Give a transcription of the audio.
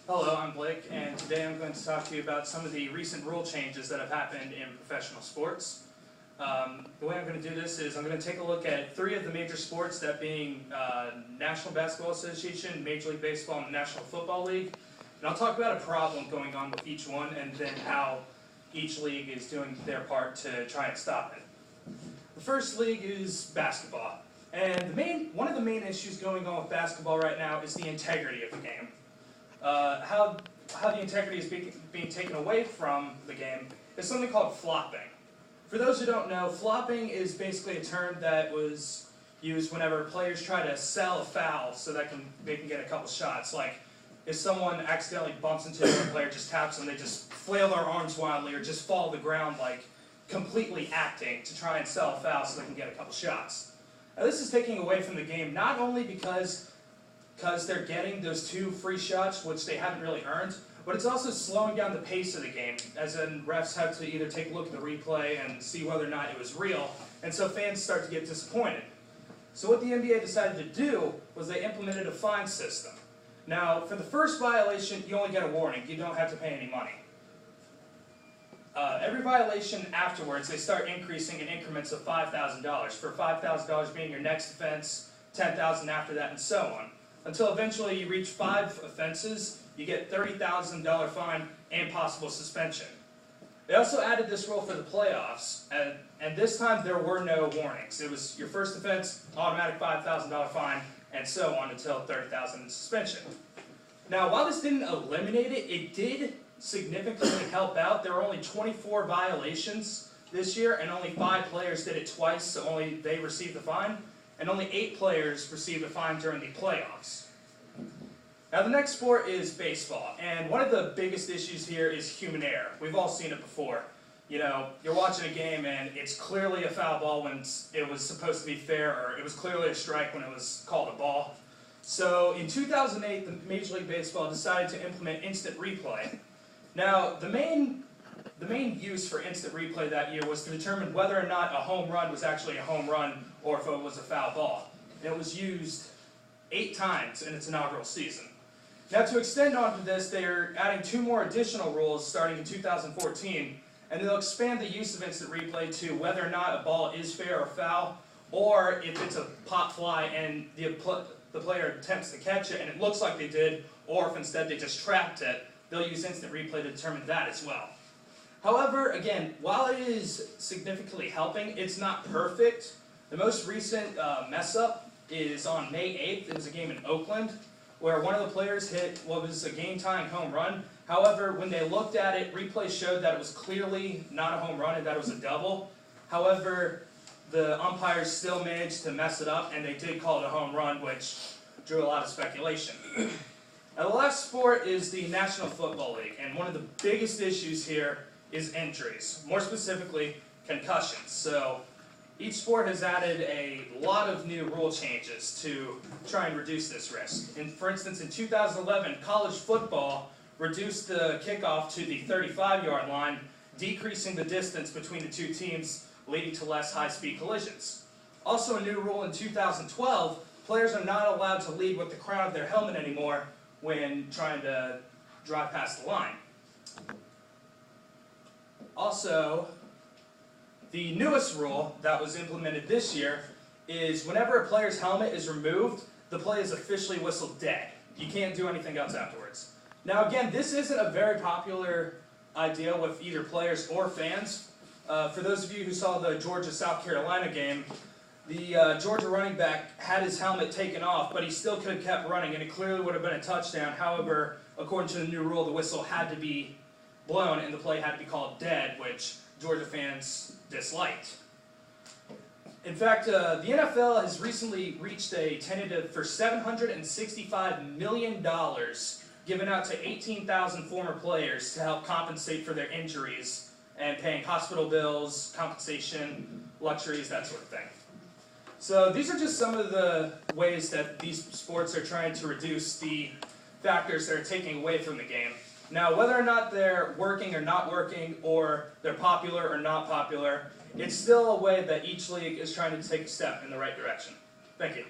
Hello, I'm Blake, and today I'm going to talk to you about some of the recent rule changes that have happened in professional sports. The way I'm going to do this is I'm going to take a look at three of the major sports, that being National Basketball Association, Major League Baseball, and the National Football League. And I'll talk about a problem going on with each one and then how each league is doing their part to try and stop it. The first league is basketball. And one of the main issues going on with basketball right now is the integrity of the game. How the integrity is being taken away from the game is something called flopping. For those who don't know, flopping is basically a term that was used whenever players try to sell a foul so that they can get a couple shots. Like if someone accidentally bumps into them, a player just taps them, they just flail their arms wildly or just fall to the ground, like completely acting to try and sell a foul so they can get a couple shots. Now this is taking away from the game not only because they're getting those 2 free shots, which they haven't really earned, but it's also slowing down the pace of the game, as in refs have to either take a look at the replay and see whether or not it was real, and so fans start to get disappointed. So what the NBA decided to do was they implemented a fine system. Now, for the first violation, you only get a warning. You don't have to pay any money. Every violation afterwards, they start increasing in increments of $5,000, for $5,000 being your next offense, $10,000 after that, and so on. Until eventually you reach 5 offenses, you get $30,000 fine and possible suspension. They also added this rule for the playoffs, and this time there were no warnings. It was your first offense, automatic $5,000 fine, and so on until $30,000 suspension. Now, while this didn't eliminate it, it did significantly help out. There were only 24 violations this year, and only 5 players did it twice, so only they received the fine. And only 8 players received a fine during the playoffs. Now the next sport is baseball, and one of the biggest issues here is human error. We've all seen it before. You know, you're watching a game and it's clearly a foul ball when it was supposed to be fair, or it was clearly a strike when it was called a ball. So in 2008, the Major League Baseball decided to implement instant replay. Now the main use for instant replay that year was to determine whether or not a home run was actually a home run or if it was a foul ball. And it was used 8 times in its inaugural season. Now to extend on to this, they're adding 2 more additional rules starting in 2014, and they'll expand the use of instant replay to whether or not a ball is fair or foul, or if it's a pop fly and the player attempts to catch it and it looks like they did, or if instead they just trapped it, they'll use instant replay to determine that as well. However, again, while it is significantly helping, it's not perfect. The most recent mess-up is on May 8th. It was a game in Oakland where one of the players hit what was a game-tying home run. However, when they looked at it, replay showed that it was clearly not a home run and that it was a double. However, the umpires still managed to mess it up, and they did call it a home run, which drew a lot of speculation. Now, the last sport is the National Football League, and one of the biggest issues here is injuries, more specifically concussions. So each sport has added a lot of new rule changes to try and reduce this risk. For instance, in 2011, college football reduced the kickoff to the 35-yard line, decreasing the distance between the 2 teams, leading to less high-speed collisions. Also a new rule in 2012, players are not allowed to lead with the crown of their helmet anymore when trying to drive past the line. Also, the newest rule that was implemented this year is whenever a player's helmet is removed, the play is officially whistled dead. You can't do anything else afterwards. Now again, this isn't a very popular idea with either players or fans. For those of you who saw the Georgia-South Carolina game, the Georgia running back had his helmet taken off, but he still could have kept running, and it clearly would have been a touchdown. However, according to the new rule, the whistle had to be blown and the play had to be called dead, which Georgia fans disliked. In fact, the NFL has recently reached a tentative for $765 million given out to 18,000 former players to help compensate for their injuries and paying hospital bills, compensation, luxuries, that sort of thing. So these are just some of the ways that these sports are trying to reduce the factors that are taking away from the game. Now, whether or not they're working or not working, or they're popular or not popular, it's still a way that each league is trying to take a step in the right direction. Thank you.